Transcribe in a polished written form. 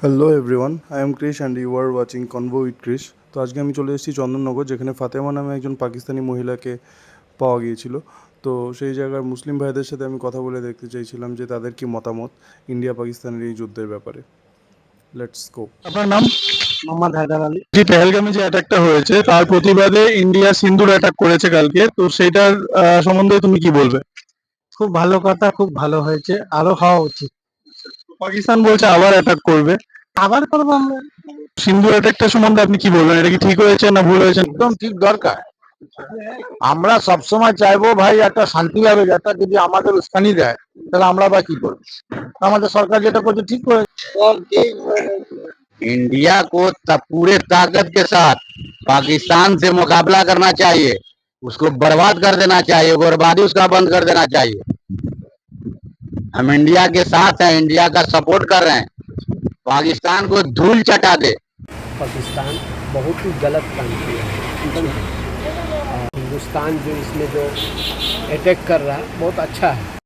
Hello everyone, I am Krish and you are watching convo with Krish. তো আজকে আমি চলে এসেছি চন্দননগর, যেখানে ফাতেমা নামে একজন পাকিস্তানি মহিলাকে পাওয়া গিয়েছিল। তো সেই জায়গার মুসলিম ভাইদের সাথে আমি কথা বলে দেখতে চাইছিলাম যে তাদের কি মতামত ইন্ডিয়া পাকিস্তানের এই যুদ্ধের ব্যাপারে। Let's go. আপনার নাম? মোহাম্মদ হায়দার আলী। যে পেহেলগামে যে অ্যাটাকটা হয়েছে তার প্রতিবাদে ইন্ডিয়া সিন্দুর অ্যাটাক করেছে কালকে, তো সেইটার সম্বন্ধে তুমি কি বলবে? খুব ভালো কথা, খুব ভালো হয়েছে, আরো হওয়া উচিত। পাকিস্তান বলছে আবার অ্যাটাক করবে। আবার করবো আমরা। সিন্দুর অ্যাটাকটা সম্বন্ধে আপনি কি বলবেন? এটা কি ঠিক হয়েছে না ভুল হয়েছে? একদম ঠিক দরকার। আমরা সবসময় চাইবো ভাই একটা শান্তি হবে, যাতে যদি আমাদের উস্কানি দেয় তাহলে আমরা বা কি করবো। আমাদের সরকার যেটা করছে ঠিক করেছে। इंडिया को पूरे ताकत के साथ पाकिस्तान से मुकाबला करना चाहिए, उसको बर्बाद कर देना चाहिए, बर्बादी उसका बंद कर देना चाहिए। हम इंडिया के साथ हैं, इंडिया का सपोर्ट कर रहे हैं, पाकिस्तान को धूल चटा दे। पाकिस्तान बहुत ही गलत काम किया है। हिंदुस्तान जो इसमें जो अटैक कर रहा है बहुत अच्छा है।